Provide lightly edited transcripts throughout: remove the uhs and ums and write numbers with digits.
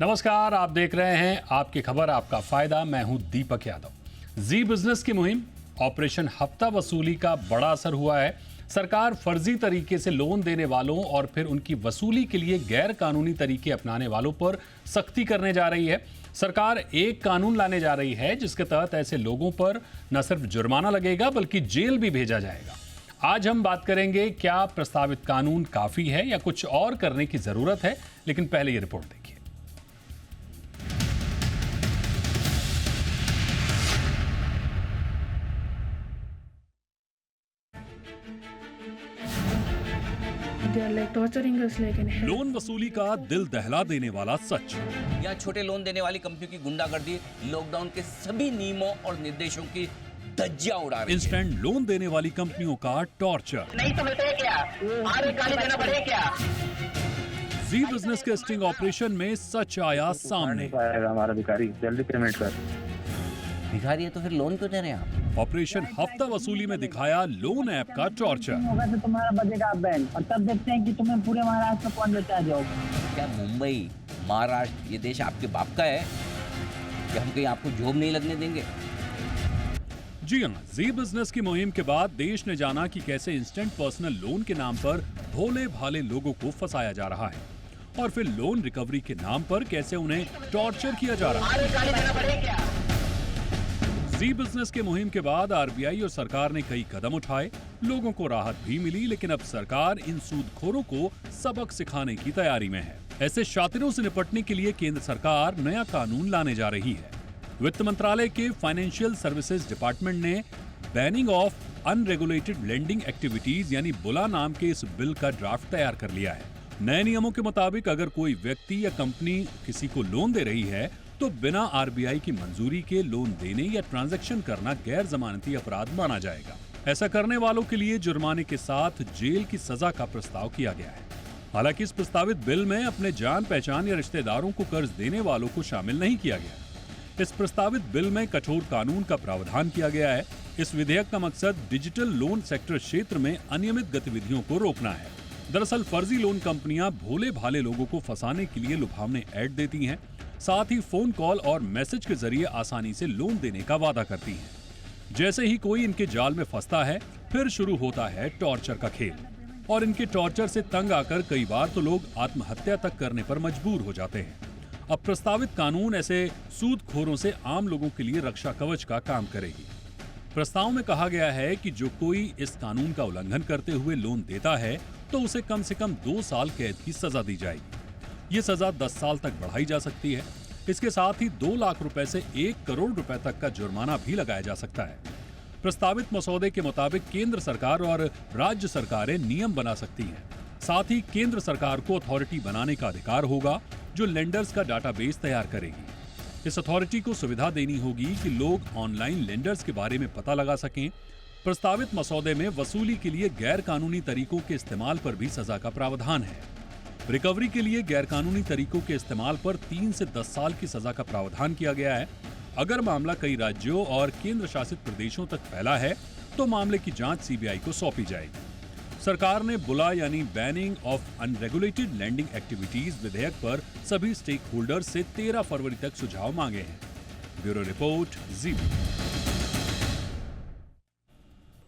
नमस्कार, आप देख रहे हैं आपकी खबर आपका फायदा। मैं हूं दीपक यादव। जी बिजनेस की मुहिम ऑपरेशन हफ्ता वसूली का बड़ा असर हुआ है। सरकार फर्जी तरीके से लोन देने वालों और फिर उनकी वसूली के लिए गैर कानूनी तरीके अपनाने वालों पर सख्ती करने जा रही है। सरकार एक कानून लाने जा रही है जिसके तहत ऐसे लोगों पर न सिर्फ जुर्माना लगेगा बल्कि जेल भी भेजा जाएगा। आज हम बात करेंगे क्या प्रस्तावित कानून काफी है या कुछ और करने की जरूरत है। लेकिन पहले ये रिपोर्ट देखिए। लोन वसूली का दिल दहला देने वाला सच। यहाँ छोटे लोन देने वाली कंपनियों की गुंडागर्दी लॉकडाउन के सभी नियमों और निर्देशों की धज्जियां उड़ा रही है। इंस्टेंट लोन देने वाली कंपनियों का टॉर्चर। नहीं समझते क्या? आगे गाली देना पड़ेगा क्या? जी बिजनेस के स्टिंग ऑपरेशन में सच आया सामने। हमारा भिखारी जल्दी पेमेंट कर। भिखारी है तो फिर लोन क्यों दे रहे हैं आप? ऑपरेशन हफ्ता वसूली में दिखाया लोन ऐप का टॉर्चर। होगा तो तुम्हारा बजेगा बैंक और तब देखते हैं कि तुम्हें पूरे महाराष्ट्र में कौन बचा जाओगे। क्या मुंबई महाराष्ट्र ये देश आपके बाप का है कि हम कहीं आपको जॉब नहीं लगने देंगे? जी हाँ, जी बिजनेस की मुहिम के बाद देश ने जाना कि कैसे इंस्टेंट पर्सनल लोन के नाम पर भोले भाले लोगों को फंसाया जा रहा है और फिर लोन रिकवरी के नाम पर कैसे उन्हें टॉर्चर किया जा रहा है। आगे गाली देना पड़ेगा क्या? जी बिजनेस के मुहिम के बाद आरबीआई और सरकार ने कई कदम उठाए, लोगों को राहत भी मिली, लेकिन अब सरकार इन सूदखोरों को सबक सिखाने की तैयारी में है। ऐसे शातिरों से निपटने के लिए केंद्र सरकार नया कानून लाने जा रही है। वित्त मंत्रालय के फाइनेंशियल सर्विसेज डिपार्टमेंट ने banning of unregulated lending activities यानी बुला नाम के इस बिल का ड्राफ्ट तैयार कर लिया है। नए नियमों के मुताबिक अगर कोई व्यक्ति या कंपनी किसी को लोन दे रही है तो बिना आरबीआई की मंजूरी के लोन देने या ट्रांजैक्शन करना गैर जमानती अपराध माना जाएगा। ऐसा करने वालों के लिए जुर्माने के साथ जेल की सजा का प्रस्ताव किया गया है। हालांकि इस प्रस्तावित बिल में अपने जान पहचान या रिश्तेदारों को कर्ज देने वालों को शामिल नहीं किया गया। इस प्रस्तावित बिल में कठोर कानून का प्रावधान किया गया है। इस विधेयक का मकसद डिजिटल लोन सेक्टर क्षेत्र में अनियमित गतिविधियों को रोकना है। दरअसल फर्जी लोन कंपनियां भोले भाले लोगों को फंसाने के लिए लुभावने ऐड देती हैं, साथ ही फोन कॉल और मैसेज के जरिए आसानी से लोन देने का वादा करती हैं। जैसे ही कोई इनके जाल में फंसता है फिर शुरू होता है टॉर्चर का खेल और इनके टॉर्चर से तंग आकर कई बार तो लोग आत्महत्या तक करने पर मजबूर हो जाते हैं। अब प्रस्तावित कानून ऐसे सूदखोरों से आम लोगों के लिए रक्षा कवच का काम करेगी। प्रस्ताव में कहा गया है कि जो कोई इस कानून का उल्लंघन करते हुए लोन देता है तो उसे कम से कम 2 साल कैद की सजा दी जाएगी। ये सजा 10 साल तक बढ़ाई जा सकती है। इसके साथ ही 2 लाख रुपए से 1 करोड़ रुपए तक का जुर्माना भी लगाया जा सकता है। प्रस्तावित मसौदे के मुताबिक केंद्र सरकार और राज्य सरकारें नियम बना सकती हैं। साथ ही केंद्र सरकार को अथॉरिटी बनाने का अधिकार होगा जो लेंडर्स का डाटाबेस तैयार करेगी। इस अथॉरिटी को सुविधा देनी होगी कि लोग ऑनलाइन लेंडर्स के बारे में पता लगा सकें। प्रस्तावित मसौदे में वसूली के लिए गैर कानूनी तरीकों के इस्तेमाल पर भी सजा का प्रावधान है। रिकवरी के लिए गैर कानूनी तरीकों के इस्तेमाल पर 3 से 10 साल की सजा का प्रावधान किया गया है। अगर मामला कई राज्यों और केंद्र शासित प्रदेशों तक फैला है तो मामले की जांच सीबीआई को सौंपी जाएगी। सरकार ने बुला यानी banning of unregulated lending activities विधेयक पर सभी स्टेक होल्डर्स से 13 फरवरी तक सुझाव मांगे हैं। ब्यूरो रिपोर्ट जी।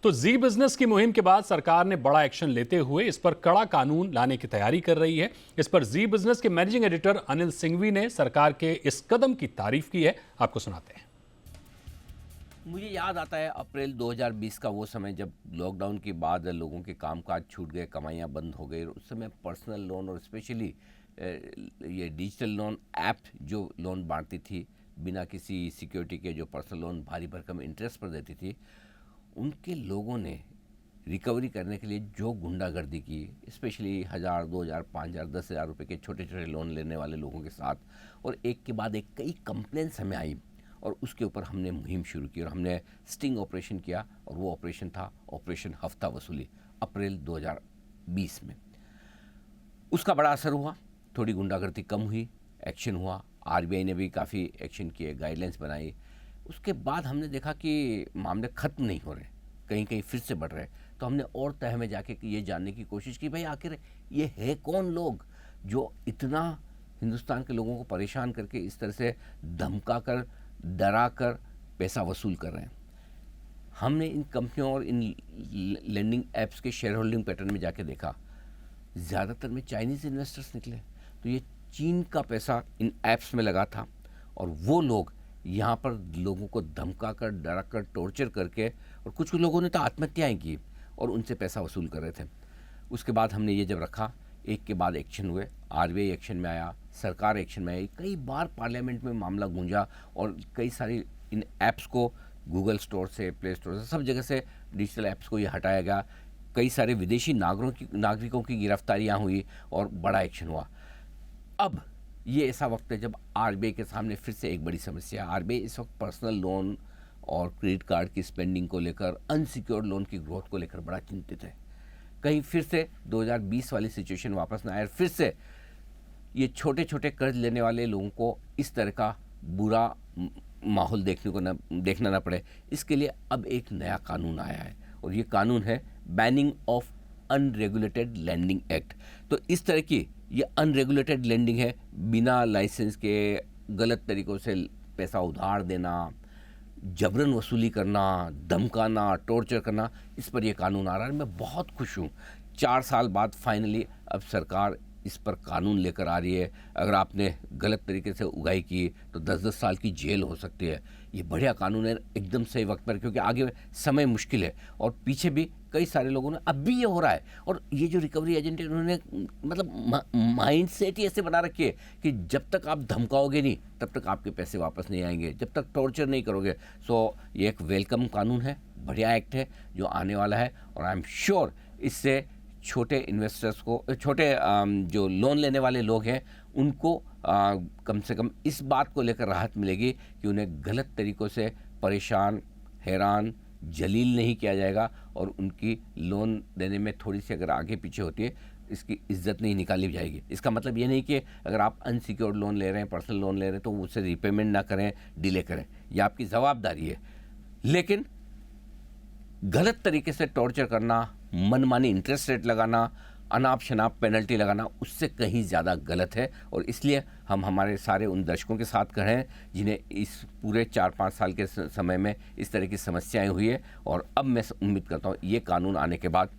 तो जी बिजनेस की मुहिम के बाद सरकार ने बड़ा एक्शन लेते हुए इस पर कड़ा कानून लाने की तैयारी कर रही है। इस पर जी बिजनेस के मैनेजिंग एडिटर अनिल सिंघवी ने सरकार के इस कदम की तारीफ की है। आपको सुनाते हैं। मुझे याद आता है अप्रैल 2020 का वो समय जब लॉकडाउन के बाद लोगों के कामकाज छूट गए, कमाइयाँ बंद हो गई। उस समय पर्सनल लोन और स्पेशली ये डिजिटल लोन ऐप जो लोन बांटती थी बिना किसी सिक्योरिटी के, जो पर्सनल लोन भारी भरकम इंटरेस्ट पर देती थी, उनके लोगों ने रिकवरी करने के लिए जो गुंडागर्दी की, स्पेशली 1000, 2000, 5000, 10,000 रुपये के छोटे छोटे लोन लेने वाले लोगों के साथ, और एक के बाद एक कई कंप्लेंट्स हमें आई और उसके ऊपर हमने मुहिम शुरू की और हमने स्टिंग ऑपरेशन किया। और वो ऑपरेशन था ऑपरेशन हफ्ता वसूली, अप्रैल 2020 में। उसका बड़ा असर हुआ, थोड़ी गुंडागर्दी कम हुई, एक्शन हुआ। आरबीआई ने भी काफ़ी एक्शन किए, गाइडलाइंस बनाई। उसके बाद हमने देखा कि मामले ख़त्म नहीं हो रहे, कहीं कहीं फिर से बढ़ रहे। तो हमने और तह में जाके ये जानने की कोशिश की, भाई आखिर ये है कौन लोग जो इतना हिंदुस्तान के लोगों को परेशान करके इस तरह से धमका कर, डरा कर पैसा वसूल कर रहे हैं। हमने इन कंपनियों और इन लेंडिंग ऐप्स के शेयर होल्डिंग पैटर्न में जाके देखा, ज़्यादातर में चाइनीज़ इन्वेस्टर्स निकले। तो ये चीन का पैसा इन ऐप्स में लगा था और वो लोग यहाँ पर लोगों को धमका कर, डरा कर, टॉर्चर करके, और कुछ लोगों ने तो आत्महत्याएँ की और उनसे पैसा वसूल कर रहे थे। उसके बाद हमने ये जब रखा, एक के बाद एक्शन हुए, आरबीआई एक्शन में आया, सरकार एक्शन में आई, कई बार पार्लियामेंट में मामला गूंजा और कई सारी इन ऐप्स को गूगल स्टोर से, प्ले स्टोर से, सब जगह से डिजिटल ऐप्स को ये हटाया गया। कई सारे विदेशी नागरिकों की गिरफ्तारियाँ हुई और बड़ा एक्शन हुआ। अब ये ऐसा वक्त है जब आरबीआई के सामने फिर से एक बड़ी समस्या है। आरबीआई इस वक्त पर्सनल लोन और क्रेडिट कार्ड की स्पेंडिंग को लेकर, अनसिक्योर्ड लोन की ग्रोथ को लेकर बड़ा चिंतित है। कहीं फिर से 2020 वाली सिचुएशन वापस ना आए, फिर से ये छोटे छोटे कर्ज लेने वाले लोगों को इस तरह का बुरा माहौल देखना ना पड़े। इसके लिए अब एक नया कानून आया है और ये कानून है banning of unregulated lending act. तो इस तरह की ये अनरेगुलेटेड लैंडिंग है, बिना लाइसेंस के गलत तरीक़ों से पैसा उधार देना, जबरन वसूली करना, धमकाना, टॉर्चर करना, इस पर यह कानून आ रहा है। मैं बहुत खुश हूँ, 4 साल बाद फाइनली अब सरकार इस पर कानून लेकर आ रही है। अगर आपने गलत तरीके से उगाई की तो 10-10 साल की जेल हो सकती है। ये बढ़िया कानून है, एकदम सही वक्त पर, क्योंकि आगे समय मुश्किल है और पीछे भी कई सारे लोगों ने, अब भी ये हो रहा है। और ये जो रिकवरी एजेंट है, उन्होंने मतलब माइंड सेट ही ऐसे बना रखी है कि जब तक आप धमकाओगे नहीं तब तक आपके पैसे वापस नहीं आएंगे, जब तक टॉर्चर नहीं करोगे। सो ये एक वेलकम कानून है, बढ़िया एक्ट है जो आने वाला है और आई एम श्योर इससे छोटे इन्वेस्टर्स को, छोटे जो लोन लेने वाले लोग हैं उनको कम से कम इस बात को लेकर राहत मिलेगी कि उन्हें गलत तरीक़ों से परेशान, हैरान, जलील नहीं किया जाएगा और उनकी लोन देने में थोड़ी सी अगर आगे पीछे होती है, इसकी इज्जत नहीं निकाली जाएगी। इसका मतलब ये नहीं कि अगर आप अनसिक्योर्ड लोन ले रहे हैं, पर्सनल लोन ले रहे हैं, तो उससे रिपेमेंट ना करें, डिले करें, यह आपकी जवाबदारी है। लेकिन गलत तरीके से टॉर्चर करना, मनमानी इंटरेस्ट रेट लगाना, अनाप शनाप पेनल्टी लगाना, उससे कहीं ज़्यादा गलत है। और इसलिए हम हमारे सारे उन दर्शकों के साथ खड़े हैं जिन्हें इस पूरे 4-5 साल के समय में इस तरह की समस्याएं हुई है, और अब मैं उम्मीद करता हूँ ये कानून आने के बाद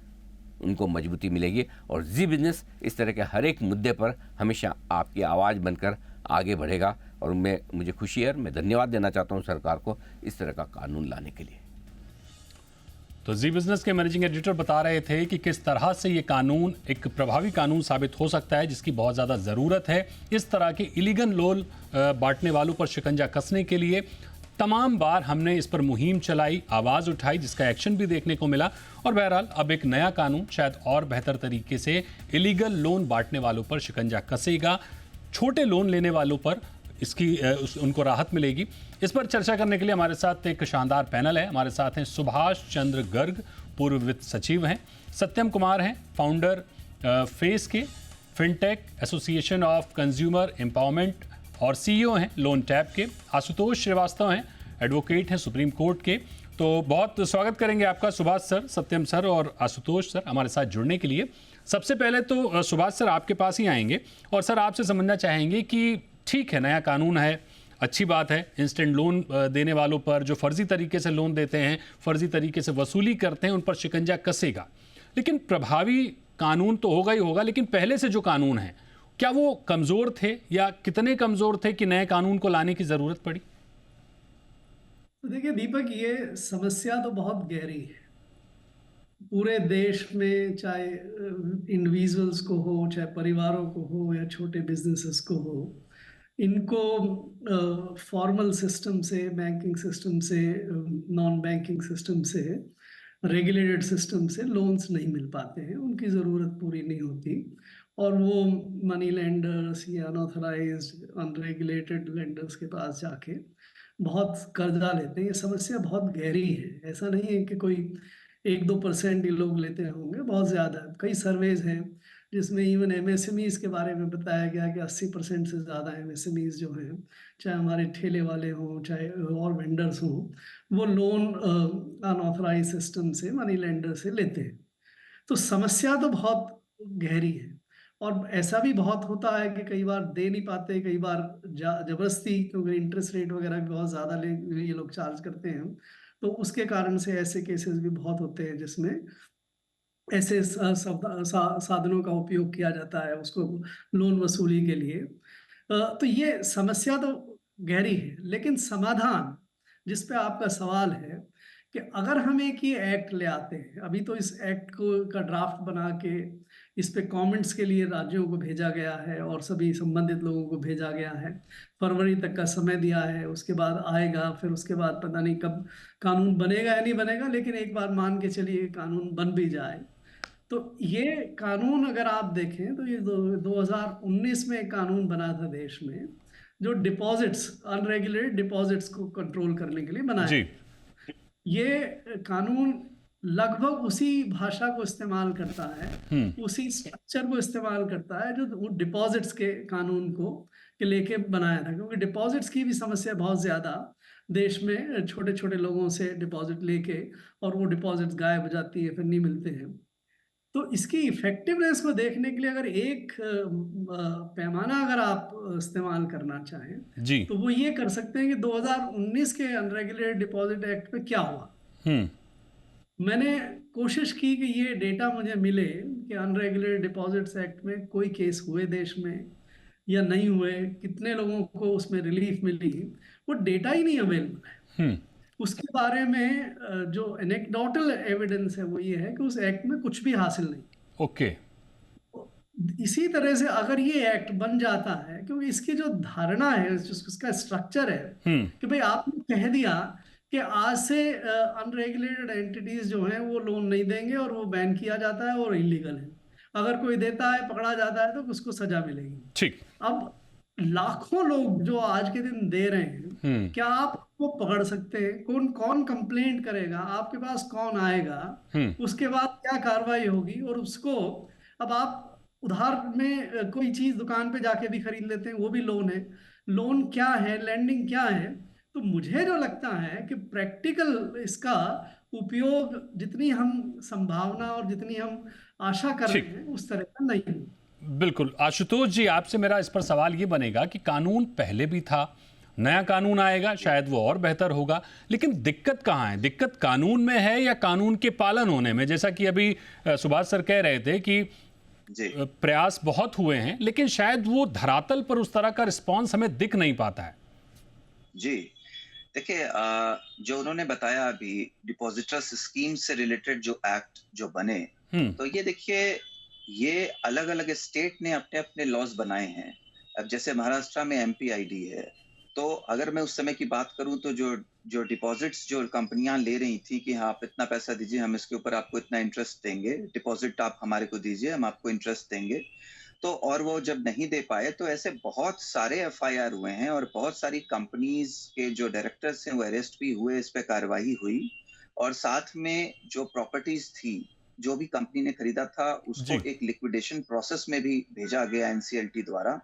उनको मजबूती मिलेगी और जी बिजनेस इस तरह के हर एक मुद्दे पर हमेशा आपकी आवाज़ बनकर आगे बढ़ेगा। और मुझे खुशी है, मैं धन्यवाद देना चाहता हूँ सरकार को इस तरह का कानून लाने के लिए। तो जी बिजनेस के मैनेजिंग एडिटर बता रहे थे कि किस तरह से ये कानून एक प्रभावी कानून साबित हो सकता है, जिसकी बहुत ज़्यादा ज़रूरत है। इस तरह के इलीगल लोन बांटने वालों पर शिकंजा कसने के लिए तमाम बार हमने इस पर मुहिम चलाई, आवाज़ उठाई, जिसका एक्शन भी देखने को मिला। और बहरहाल अब एक नया कानून शायद और बेहतर तरीके से इलीगल लोन बांटने वालों पर शिकंजा कसेगा, छोटे लोन लेने वालों पर उनको राहत मिलेगी। इस पर चर्चा करने के लिए हमारे साथ एक शानदार पैनल है। हमारे साथ हैं सुभाष चंद्र गर्ग, पूर्व वित्त सचिव हैं, सत्यम कुमार हैं, founder face K fintech association of consumer empowerment और सीईओ हैं लोन टैब के, आशुतोष श्रीवास्तव हैं, एडवोकेट हैं सुप्रीम कोर्ट के। तो बहुत स्वागत करेंगे आपका सुभाष सर, सत्यम सर और आशुतोष सर हमारे साथ जुड़ने के लिए। सबसे पहले तो सुभाष सर आपके पास ही आएंगे और सर आपसे समझना चाहेंगे कि ठीक है, नया कानून है, अच्छी बात है, इंस्टेंट लोन देने वालों पर जो फर्जी तरीके से लोन देते हैं, फर्जी तरीके से वसूली करते हैं, उन पर शिकंजा कसेगा। लेकिन प्रभावी कानून तो होगा ही होगा, लेकिन पहले से जो कानून है क्या वो कमज़ोर थे या कितने कमज़ोर थे कि नए कानून को लाने की ज़रूरत पड़ी? देखिए दीपक, ये समस्या तो बहुत गहरी है। पूरे देश में चाहे इंडिविजुअल्स को हो, चाहे परिवारों को हो या छोटे बिजनेसेस को हो, इनको फॉर्मल सिस्टम से, बैंकिंग सिस्टम से, नॉन बैंकिंग सिस्टम से, रेगुलेटेड सिस्टम से लोन्स नहीं मिल पाते हैं, उनकी ज़रूरत पूरी नहीं होती और वो मनी लेंडर्स या अनऑथराइज्ड अनरेगुलेटेड लेंडर्स के पास जाके बहुत कर्जा लेते हैं। ये समस्या बहुत गहरी है, ऐसा नहीं है कि कोई 1-2% ही लोग लेते होंगे, बहुत ज़्यादा। कई सर्वेज हैं जिसमें इवन एमएसएमईज के बारे में बताया गया कि 80% से ज़्यादा एमएसएमईज जो हैं, चाहे हमारे ठेले वाले हों चाहे और वेंडर्स हों, वो लोन अनऑथराइज सिस्टम से, मनी लेंडर से लेते हैं। तो समस्या तो बहुत गहरी है। और ऐसा भी बहुत होता है कि कई बार दे नहीं पाते, कई बार जबरदस्ती, क्योंकि इंटरेस्ट रेट वगैरह भी बहुत ज़्यादा ये लोग चार्ज करते हैं, तो उसके कारण से ऐसे केसेस भी बहुत होते हैं जिसमें ऐसे साधनों का उपयोग किया जाता है उसको लोन वसूली के लिए। तो ये समस्या तो गहरी है, लेकिन समाधान जिस पे आपका सवाल है कि अगर हम एक ये एक्ट ले आते हैं, अभी तो इस एक्ट को का ड्राफ्ट बना के इस पे कमेंट्स के लिए राज्यों को भेजा गया है और सभी संबंधित लोगों को भेजा गया है, फरवरी तक का समय दिया है, उसके बाद आएगा, फिर उसके बाद पता नहीं कब कानून बनेगा या नहीं बनेगा, लेकिन एक बार मान के चलिए कानून बन भी जाए तो ये कानून अगर आप देखें तो ये 2019 में एक कानून बना था देश में जो डिपॉजिट्स, अनरेगुलेटेड डिपॉजिट्स को कंट्रोल करने के लिए बनाया। जी। ये कानून लगभग उसी भाषा को इस्तेमाल करता है, उसी स्ट्रक्चर को इस्तेमाल करता है जो डिपॉजिट्स के कानून को के लेके बनाया था, क्योंकि डिपॉजिट्स की भी समस्या बहुत ज़्यादा देश में, छोटे छोटे लोगों से डिपॉजिट लेके और वो डिपॉजिट्स गायब हो जाती है, फिर नहीं मिलते हैं। तो इसकी इफेक्टिवनेस को देखने के लिए अगर एक पैमाना अगर आप इस्तेमाल करना चाहें जी। तो वो ये कर सकते हैं कि 2019 के अनरेगुलेटेड डिपॉजिट एक्ट पे क्या हुआ। मैंने कोशिश की कि ये डेटा मुझे मिले कि अनरेगुलेटेड डिपॉजिट्स एक्ट में कोई केस हुए देश में या नहीं हुए, कितने लोगों को उसमें रिलीफ मिली, वो डेटा ही नहीं अवेलेबल है। उसके बारे में जो एनेक्डोटल एविडेंस है वो ये है कि उस एक्ट में कुछ भी हासिल नहीं। ओके। इसी तरह से अगर ये एक्ट बन जाता है, क्योंकि इसकी जो धारणा है, इसका स्ट्रक्चर है कि भाई आपने कह दिया कि आज से अनरेगुलेटेड एंटिटीज जो हैं वो लोन नहीं देंगे और वो बैन किया जाता है और इलीगल है, अगर कोई देता है पकड़ा जाता है तो उसको सजा मिलेगी। ठीक। अब लाखों लोग जो आज के दिन दे रहे हैं, क्या आप वो पकड़ सकते हैं? कौन कौन कंप्लेंट करेगा? आपके पास कौन आएगा? उसके बाद क्या कार्रवाई होगी? और उसको अब आप उधार में कोई चीज दुकान पे जाके भी खरीद लेते हैं, वो भी लोन है। लोन क्या है, लेंडिंग क्या है? तो मुझे जो लगता है कि प्रैक्टिकल इसका उपयोग जितनी हम संभावना और जितनी हम आशा कर रहे हैं उस तरह का नहीं है। बिल्कुल। आशुतोष जी, आपसे मेरा इस पर सवाल ये बनेगा कि कानून पहले भी था, नया कानून आएगा, शायद वो और बेहतर होगा, लेकिन दिक्कत कहाँ है? दिक्कत कानून में है या कानून के पालन होने में? जैसा कि अभी सुभाष सर कह रहे थे कि प्रयास बहुत हुए हैं, लेकिन शायद वो धरातल पर उस तरह का रिस्पॉन्स हमें दिख नहीं पाता है। जी, देखिए, जो उन्होंने बताया अभी डिपॉजिटर्स स्कीम से रिलेटेड जो एक्ट जो बने, तो ये देखिए, ये अलग अलग स्टेट ने अपने अपने लॉज बनाए हैं। अब जैसे महाराष्ट्र में एमपीआईडी है, तो अगर मैं उस समय की बात करूं तो जो डिपॉजिट्स जो कंपनियां ले रही थी कि हाँ आप इतना पैसा दीजिए, हम इसके ऊपर आपको इतना इंटरेस्ट देंगे, डिपॉजिट आप हमारे को दीजिए, हम आपको इंटरेस्ट देंगे, तो और वो जब नहीं दे पाए तो ऐसे बहुत सारे एफआईआर हुए हैं और बहुत सारी कंपनीज के जो डायरेक्टर्स हैं वो अरेस्ट भी हुए, इस पे कार्रवाई हुई, और साथ में जो प्रॉपर्टीज थी जो भी कंपनी ने खरीदा था उसको एक लिक्विडेशन प्रोसेस में भी भेजा गया एनसीएलटी द्वारा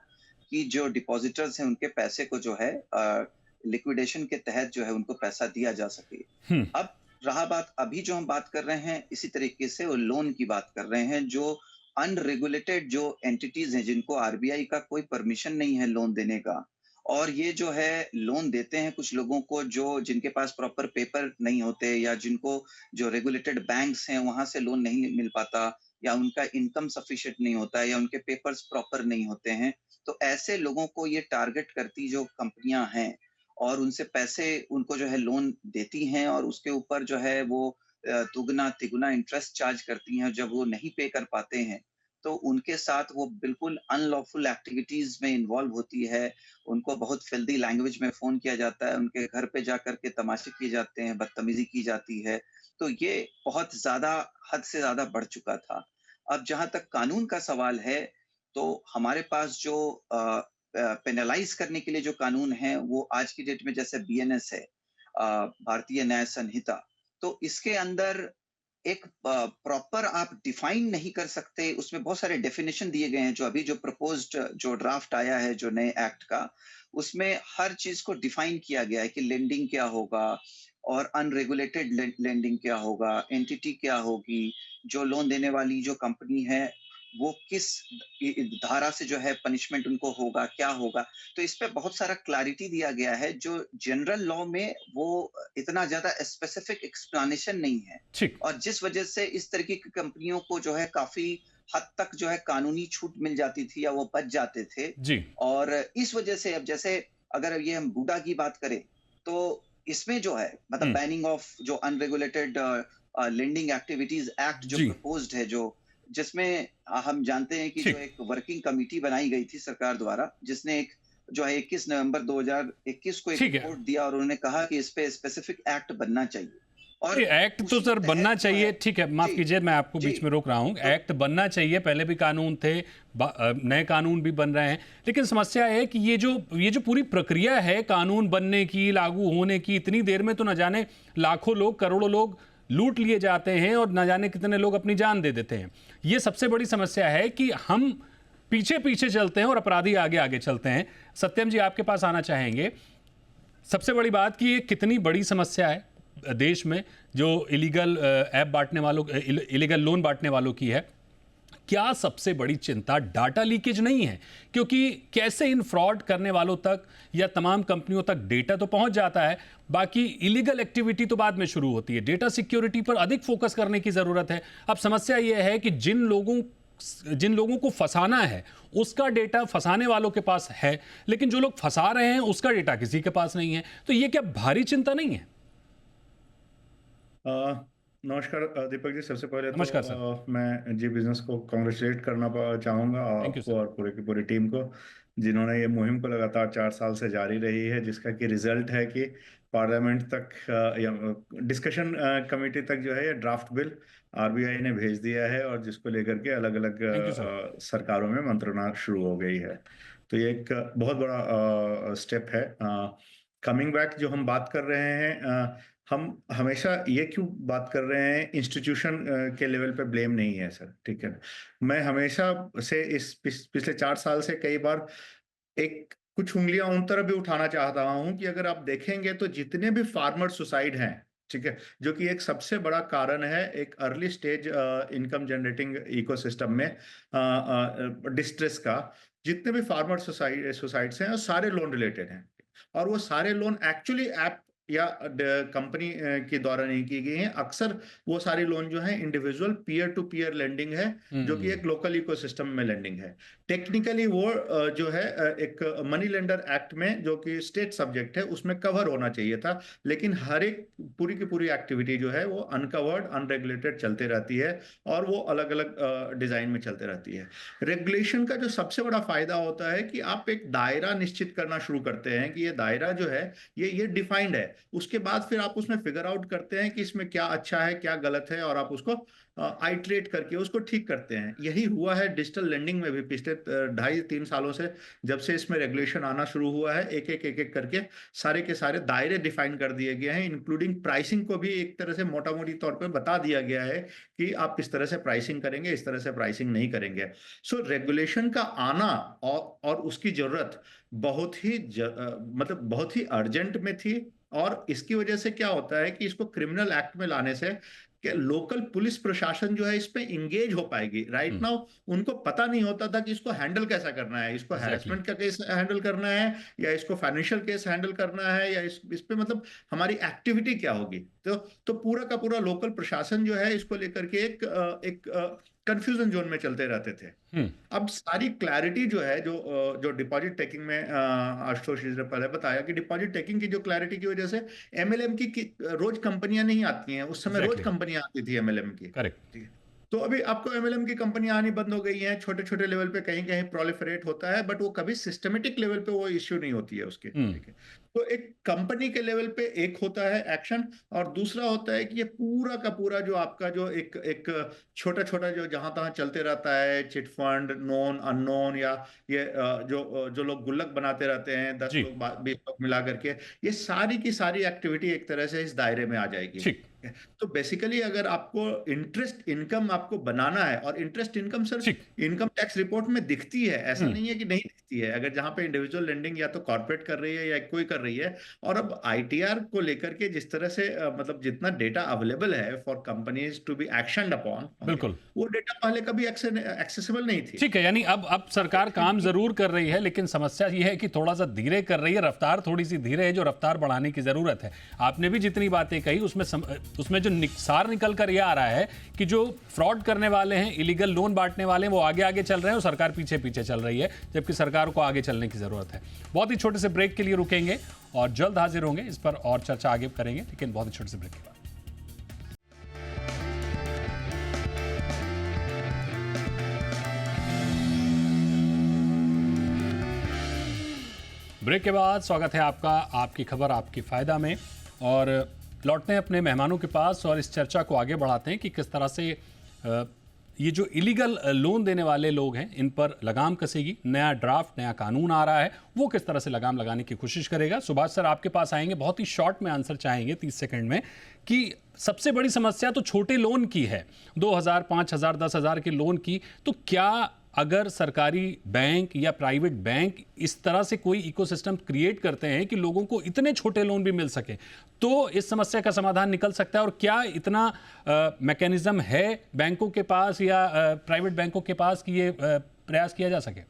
कि जो डिपॉजिटर्स हैं उनके पैसे को जो है लिक्विडेशन के तहत जो है उनको पैसा दिया जा सके। अब रहा बात, अभी जो हम बात कर रहे हैं इसी तरीके से वो लोन की बात कर रहे हैं, जो अनरेगुलेटेड जो एंटिटीज हैं जिनको आरबीआई का कोई परमिशन नहीं है लोन देने का, और ये जो है लोन देते हैं कुछ लोगों को जो जिनके पास प्रॉपर पेपर नहीं होते, या जिनको जो रेगुलेटेड बैंक्स हैं वहां से लोन नहीं मिल पाता, या उनका इनकम सफिशिएंट नहीं होता है, या उनके पेपर्स प्रॉपर नहीं होते हैं, तो ऐसे लोगों को ये टारगेट करती जो कंपनियां हैं और उनसे पैसे उनको जो है लोन देती हैं, और उसके ऊपर जो है वो दुगना तिगुना इंटरेस्ट चार्ज करती हैं। जब वो नहीं पे कर पाते हैं तो उनके साथ वो बिल्कुल अनलॉफुल एक्टिविटीज में इन्वॉल्व होती है, उनको बहुत फिल्दी लैंग्वेज में फोन किया जाता है, उनके घर पे जा करके तमाशे किए जाते हैं, बदतमीजी की जाती है, तो ये बहुत ज्यादा, हद से ज्यादा बढ़ चुका था। अब जहां तक कानून का सवाल है, तो हमारे पास जो पेनलाइज करने के लिए जो कानून है वो आज की डेट में जैसे बीएनएस है, भारतीय न्याय संहिता, तो इसके अंदर एक प्रॉपर आप डिफाइन नहीं कर सकते, उसमें बहुत सारे डेफिनेशन दिए गए हैं। जो अभी जो प्रपोज्ड जो ड्राफ्ट आया है जो नए एक्ट का, उसमें हर चीज को डिफाइन किया गया है कि लेंडिंग क्या होगा और अनरेगुलेटेड लेंडिंग क्या होगा, एंटिटी क्या होगी, जो लोन देने वाली जो कंपनी है वो किस धारा से जो है पनिशमेंट उनको होगा, क्या होगा। तो इस पे बहुत सारा क्लैरिटी दिया गया है, जो जनरल लॉ में वो इतना ज्यादा स्पेसिफिक एक्सप्लेनेशन नहीं है। ठीक। और जिस वजह से इस तरीके की कंपनियों को जो है काफी हद तक जो है कानूनी छूट मिल जाती थी या वो बच जाते थे। जी। और इस वजह से अब जैसे अगर ये हम बूडा की बात करें तो इसमें जो है मतलब बैनिंग ऑफ जो अनरेगुलेटेड लेंडिंग एक्टिविटीज एक्ट जो जी। प्रपोज्ड है, जो जिसमें हम जानते हैं कि ठीक। जो एक वर्किंग कमेटी बनाई गई थी सरकार द्वारा, जिसने एक जो है 21 नवंबर 2021 को एक ठीक है। रिपोर्ट दिया और उन्होंने कहा कि इस पे स्पेसिफिक एक्ट बनना चाहिए। और ये एक्ट तो उसी सर तहत बनना जो चाहिए, है- ठीक है, माफ जी, कीजिए मैं आपको जी। बीच में रोक रहा हूँ। एक्ट बनना चाहिए, पहले भी कानून थे, नए कानून भी बन रहे हैं, लेकिन समस्या है कि ये जो पूरी प्रक्रिया है कानून बनने की, लागू होने की, इतनी देर में तो न जाने लाखों लोग, करोड़ों लोग लूट लिए जाते हैं और न जाने कितने लोग अपनी जान दे देते हैं। ये सबसे बड़ी समस्या है कि हम पीछे पीछे चलते हैं और अपराधी आगे आगे चलते हैं। सत्यम जी, आपके पास आना चाहेंगे। सबसे बड़ी बात कि ये कितनी बड़ी समस्या है देश में जो इलीगल ऐप बांटने वालों, इलीगल लोन बांटने वालों की है। क्या सबसे बड़ी चिंता डाटा लीकेज नहीं है? क्योंकि कैसे इन फ्रॉड करने वालों तक या तमाम कंपनियों तक डेटा तो पहुंच जाता है, बाकी इलीगल एक्टिविटी तो बाद में शुरू होती है। डेटा सिक्योरिटी पर अधिक फोकस करने की जरूरत है। अब समस्या यह है कि जिन लोगों को फंसाना है उसका डेटा फंसाने वालों के पास है, लेकिन जो लोग फंसा रहे हैं उसका डेटा किसी के पास नहीं है। तो ये क्या भारी चिंता नहीं है? नमस्कार दीपक जी, सबसे पहले नमस्कार तो सर। मैं जी बिजनेस को कॉन्ग्रेचुलेट करना चाहूँगा Thank you, आपको sir. और पूरे की पूरी टीम को, जिन्होंने ये मुहिम को लगातार 4 साल से जारी रही है, जिसका कि रिजल्ट है कि पार्लियामेंट तक या डिस्कशन कमेटी तक जो है ये ड्राफ्ट बिल आरबीआई ने भेज दिया है और जिसको लेकर के अलग अलग Thank you, sir. सरकारों में मंत्रणा शुरू हो गई है। तो ये एक बहुत बड़ा स्टेप है। कमिंग बैक जो हम बात कर रहे हैं, हम हमेशा ये क्यों बात कर रहे हैं, इंस्टीट्यूशन के लेवल पे ब्लेम नहीं है सर, ठीक है। मैं हमेशा से इस पिछले 4 साल से कई बार एक कुछ उंगलियां उन तरफ भी उठाना चाहता हूं कि अगर आप देखेंगे तो जितने भी फार्मर सुसाइड हैं, ठीक है, जो कि एक सबसे बड़ा कारण है एक early stage income generating ecosystem में डिस्ट्रेस का, जितने भी फार्मर सुसाइड्स हैं वो सारे लोन रिलेटेड हैं और वो सारे लोन एक्चुअली ऐप या कंपनी के द्वारा नहीं की गई हैं। अक्सर वो सारी लोन जो है individual peer to peer lending है, जो कि एक लोकल इकोसिस्टम में लेंडिंग है। टेक्निकली वो जो है एक मनी लेंडर एक्ट में, जो कि स्टेट सब्जेक्ट है, उसमें कवर होना चाहिए था, लेकिन हर एक पूरी की पूरी एक्टिविटी जो है वो अनकवर्ड, अनरेगुलेटेड चलते रहती है और वो अलग अलग डिजाइन में चलते रहती है। रेगुलेशन का जो सबसे बड़ा फायदा होता है कि आप एक दायरा निश्चित करना शुरू करते हैं कि ये दायरा जो है ये डिफाइंड है। उसके बाद फिर आप उसमें फिगर आउट करते हैं कि इसमें क्या अच्छा है, क्या गलत है, और आप उसको आइट्रेट करके उसको ठीक करते हैं। यही हुआ है डिजिटल लेंडिंग में भी पिछले 2.5-3 सालों से, जब से इसमें रेगुलेशन आना शुरू हुआ है। एक एक करके सारे के सारे दायरे डिफाइन कर दिए गए हैं, इंक्लूडिंग प्राइसिंग को भी एक तरह से मोटा मोटी तौर पर बता दिया गया है कि आप इस तरह से प्राइसिंग करेंगे, इस तरह से प्राइसिंग नहीं करेंगे। सो रेगुलेशन का आना और उसकी जरूरत बहुत ही मतलब बहुत ही अर्जेंट में थी। और इसकी वजह से क्या होता है कि इसको क्रिमिनल एक्ट में लाने से कि लोकल पुलिस प्रशासन जो है इस पे इंगेज हो पाएगी। राइट नाउ उनको पता नहीं होता था कि इसको हैंडल कैसा करना है, इसको हैरेसमेंट का केस हैंडल करना है या इसको फाइनेंशियल केस हैंडल करना है या इस पे मतलब हमारी एक्टिविटी क्या होगी। तो पूरा का पूरा लोकल प्रशासन जो है इसको लेकर के एक कंफ्यूजन जोन में चलते रहते थे। अब सारी क्लैरिटी जो है, जो डिपॉजिट टेकिंग में आशुतोष जी ने पहले बताया कि डिपॉजिट टेकिंग की जो क्लैरिटी की वजह से एमएलएम की रोज कंपनियां नहीं आती हैं। उस समय रोज कंपनियां आती थी एमएलएम की। करेक्ट। तो अभी आपको एमएलएम की कंपनियां आनी बंद हो गई हैं। छोटे छोटे लेवल पे कहीं कहीं प्रोलिफरेट होता है, बट वो कभी सिस्टमेटिक लेवल पे वो इश्यू नहीं होती है उसकी, ठीक है। तो एक कंपनी के लेवल पे एक होता है एक्शन, और दूसरा होता है कि ये पूरा का पूरा जो आपका जो एक छोटा छोटा जो जहां तहां चलते रहता है, चिट फंड, नोन अननोन, या ये जो लोग गुल्लक बनाते रहते हैं 10 लोग 20 लोग मिला करके, ये सारी की सारी एक्टिविटी एक तरह से इस दायरे में आ जाएगी। तो बेसिकली अगर आपको इंटरेस्ट इनकम आपको बनाना है, और इंटरेस्ट इनकम सर ठीक। इनकम टैक्स रिपोर्ट में दिखती है, ऐसा नहीं है कि नहीं दिखती है। अगर जहां पे इंडिविजुअल लेंडिंग या तो कॉर्पोरेट कर रही है या कोई कर रही है, और अब आईटीआर को लेकर के जिस तरह से मतलब जितना डेटा अवेलेबल है for companies to be actioned upon, बिल्कुल। वो डेटा पहले कभी एक्सेसिबल नहीं थी। ठीक है, यानी अब सरकार काम जरूर कर रही है, लेकिन समस्या यह है कि थोड़ा सा धीरे कर रही है, रफ्तार थोड़ी सी धीरे है, जो रफ्तार बढ़ाने की जरूरत है। आपने भी जितनी बातें कही उसमें जो सार निकल कर यह आ रहा है कि जो फ्रॉड करने वाले हैं, इलीगल लोन बांटने वाले हैं, वो आगे आगे चल रहे हैं और सरकार पीछे पीछे चल रही है, जबकि सरकार को आगे चलने की जरूरत है। बहुत ही छोटे से ब्रेक के लिए रुकेंगे और जल्द हाजिर होंगे, इस पर और चर्चा आगे करेंगे, लेकिन बहुत ही छोटे से ब्रेक के बाद। ब्रेक के बाद स्वागत है आपका आपकी खबर आपकी फायदा में, और लौटते हैं अपने मेहमानों के पास और इस चर्चा को आगे बढ़ाते हैं कि किस तरह से ये जो इलीगल लोन देने वाले लोग हैं इन पर लगाम कसेगी। नया ड्राफ्ट, नया कानून आ रहा है, वो किस तरह से लगाम लगाने की कोशिश करेगा। सुभाष सर आपके पास आएंगे, बहुत ही शॉर्ट में आंसर चाहेंगे 30 सेकंड में, कि सबसे बड़ी समस्या तो छोटे लोन की है, 2000, 5000, 10,000 के लोन की। तो क्या अगर सरकारी बैंक या प्राइवेट बैंक इस तरह से कोई इकोसिस्टम क्रिएट करते हैं कि लोगों को इतने छोटे लोन भी मिल सके, तो इस समस्या का समाधान निकल सकता है? और क्या इतना मैकेनिज्म है बैंकों के पास या प्राइवेट बैंकों के पास कि ये प्रयास किया जा सके?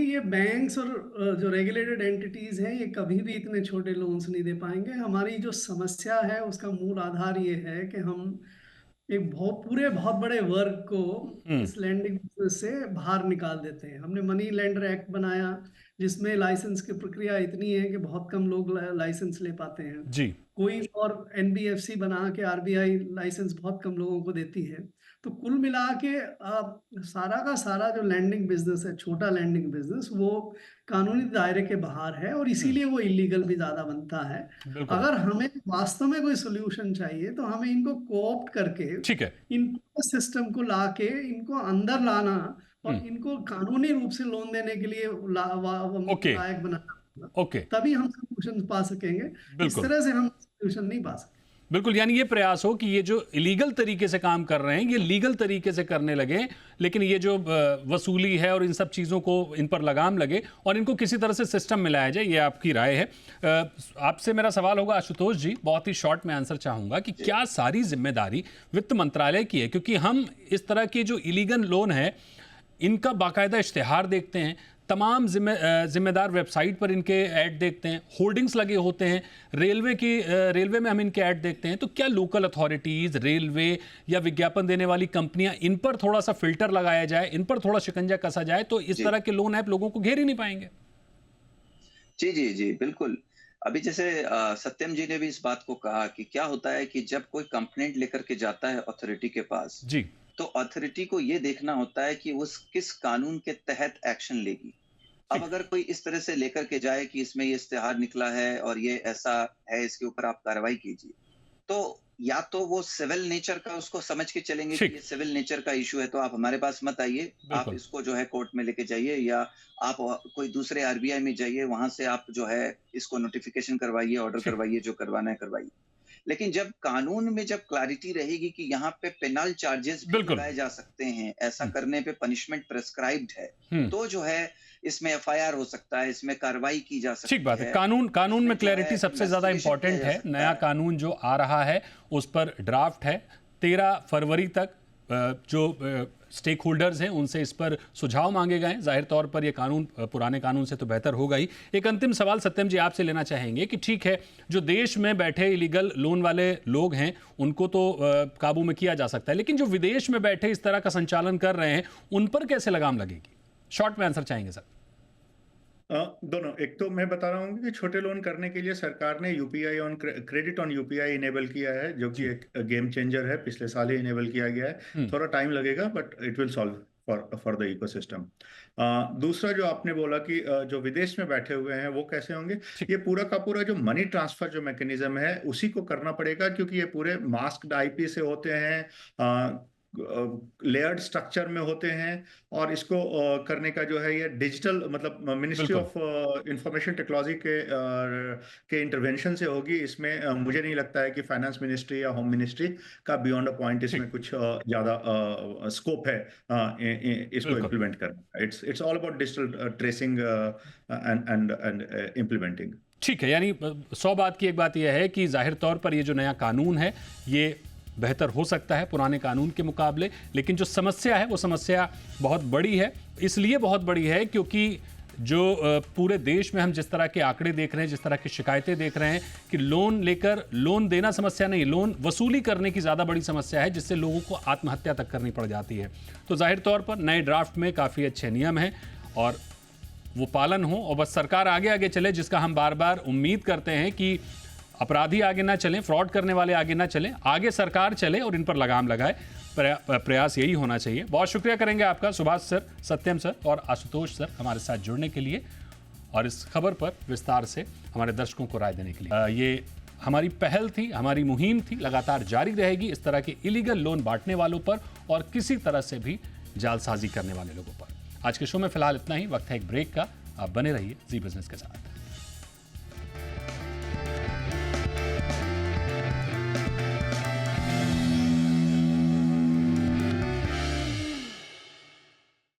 ये बैंक्स और जो रेगुलेटेड एंटिटीज हैं, ये कभी भी इतने छोटे लोन्स नहीं दे पाएंगे। हमारी जो समस्या है उसका मूल आधार ये है कि हम एक बहुत बड़े वर्ग को इस लैंडिंग बिजनेस से बाहर निकाल देते हैं। हमने मनी लेंडर एक्ट बनाया जिसमें लाइसेंस की प्रक्रिया इतनी है कि बहुत कम लोग लाइसेंस ले पाते हैं जी। कोई और एनबीएफसी बना के आरबीआई लाइसेंस बहुत कम लोगों को देती है। तो कुल मिला के सारा का सारा जो लैंडिंग बिजनेस है, छोटा लैंडिंग बिजनेस, वो कानूनी दायरे के बाहर है और इसीलिए वो इलीगल भी ज्यादा बनता है। अगर हमें वास्तव में कोई सोल्यूशन चाहिए तो हमें इनको कोऑप्ट करके, ठीक है, इनको सिस्टम को लाके इनको अंदर लाना और इनको कानूनी रूप से लोन देने के लिए लायक बनाना, तभी हम सोल्यूशन पा सकेंगे। इस तरह से हम सोल्यूशन नहीं पा सकते। बिल्कुल, यानी ये प्रयास हो कि ये जो इलीगल तरीके से काम कर रहे हैं ये लीगल तरीके से करने लगे, लेकिन ये जो वसूली है और इन सब चीज़ों को, इन पर लगाम लगे और इनको किसी तरह से सिस्टम में लाया जाए। ये आपकी राय है। आपसे मेरा सवाल होगा आशुतोष जी, बहुत ही शॉर्ट में आंसर चाहूँगा कि क्या सारी जिम्मेदारी वित्त मंत्रालय की है? क्योंकि हम इस तरह के जो इलीगल लोन है इनका बाकायदा इश्तिहार देखते हैं, तमाम जिम्मेदार वेबसाइट पर इनके ऐड देखते हैं, होर्डिंग्स लगे होते हैं, रेलवे में हम इनके ऐड देखते हैं। तो क्या लोकल अथॉरिटीज़, रेलवे या विज्ञापन देने वाली कंपनियां, इन पर थोड़ा सा फिल्टर लगाया जाए, इन पर थोड़ा शिकंजा कसा जाए, तो इस तरह के लोन ऐप लोगों को घेर ही नहीं पाएंगे? जी जी जी बिल्कुल। अभी जैसे सत्यम जी ने भी इस बात को कहा कि क्या होता है कि जब कोई कंप्लेंट लेकर के जाता है अथॉरिटी के पास जी, तो अथॉरिटी को ये देखना होता है कि उस किस कानून के तहत एक्शन लेगी। अब अगर कोई इस तरह से लेकर के जाए कि इसमें ये इश्तिहार निकला है और ये ऐसा है, इसके ऊपर आप कार्रवाई कीजिए, तो या तो वो सिविल नेचर का उसको समझ के चलेंगे कि ये सिविल नेचर का इशू है तो आप हमारे पास मत आइए, आप इसको जो है कोर्ट में लेके जाइए, या आप कोई दूसरे आरबीआई में जाइए, वहां से आप जो है इसको नोटिफिकेशन करवाइए, ऑर्डर करवाइए, जो करवाना है करवाइए। लेकिन जब कानून में जब क्लैरिटी रहेगी कि यहाँ पे पेनल चार्जेस भी लगाए जा सकते हैं, ऐसा करने पे पनिशमेंट प्रेस्क्राइब्ड है, तो जो है इसमें एफआईआर हो सकता है, इसमें कार्रवाई की जा सकती है। ठीक बात है। कानून में क्लैरिटी सबसे ज्यादा इंपॉर्टेंट है। नया कानून जो आ रहा है उस पर ड्राफ्ट है, 13 फरवरी तक जो स्टेक होल्डर्स हैं उनसे इस पर सुझाव मांगे गए। जाहिर तौर पर यह कानून पुराने कानून से तो बेहतर होगा ही। एक अंतिम सवाल सत्यम जी आपसे लेना चाहेंगे कि ठीक है, जो देश में बैठे इलीगल लोन वाले लोग हैं उनको तो काबू में किया जा सकता है, लेकिन जो विदेश में बैठे इस तरह का संचालन कर रहे हैं उन पर कैसे लगाम लगेगी? शॉर्ट में आंसर चाहेंगे सर। दोनों। एक तो मैं बता रहा हूँ कि छोटे लोन करने के लिए सरकार ने UPI on credit on UPI enable किया है, जो कि एक गेम चेंजर है। पिछले साल ही इनेबल किया गया है। थोड़ा टाइम लगेगा but it will solve for the ecosystem. दूसरा जो आपने बोला कि जो विदेश में बैठे हुए हैं वो कैसे होंगे, ये पूरा का पूरा जो मनी ट्रांसफर जो मैकेनिज्म है उसी को करना पड़ेगा, क्योंकि ये पूरे मास्क्ड आईपी से होते हैं। लेयर्ड स्ट्रक्चर में होते हैं, और इसको करने का जो है ये डिजिटल मतलब मिनिस्ट्री ऑफ इंफॉर्मेशन टेक्नोलॉजी के इंटरवेंशन से होगी। इसमें मुझे नहीं लगता है कि फाइनेंस मिनिस्ट्री या होम मिनिस्ट्री का बियॉन्ड अ पॉइंट इसमें कुछ ज्यादा स्कोप है इसको इम्प्लीमेंट करना। It's all about digital tracing and implementing. ठीक है, यानी 100 बात की एक बात यह है कि जाहिर तौर पर ये जो नया कानून है ये बेहतर हो सकता है पुराने कानून के मुकाबले, लेकिन जो समस्या है वो समस्या बहुत बड़ी है। इसलिए बहुत बड़ी है क्योंकि जो पूरे देश में हम जिस तरह के आंकड़े देख रहे हैं, जिस तरह की शिकायतें देख रहे हैं कि लोन लेकर लोन देना समस्या नहीं, लोन वसूली करने की ज़्यादा बड़ी समस्या है, जिससे लोगों को आत्महत्या तक करनी पड़ जाती है। तो जाहिर तौर पर नए ड्राफ्ट में काफ़ी अच्छे नियम हैं और वो पालन हो और बस सरकार आगे आगे चले, जिसका हम बार बार उम्मीद करते हैं कि अपराधी आगे ना चलें, फ्रॉड करने वाले आगे ना चलें, आगे सरकार चले और इन पर लगाम लगाए। प्रयास यही होना चाहिए। बहुत शुक्रिया करेंगे आपका सुभाष सर, सत्यम सर और आशुतोष सर हमारे साथ जुड़ने के लिए और इस खबर पर विस्तार से हमारे दर्शकों को राय देने के लिए। ये हमारी पहल थी, हमारी मुहिम थी, लगातार जारी रहेगी इस तरह के इलीगल लोन बांटने वालों पर और किसी तरह से भी जालसाजी करने वाले लोगों पर। आज के शो में फिलहाल इतना ही। वक्त है एक ब्रेक का, आप बने रहिए जी बिजनेस के साथ।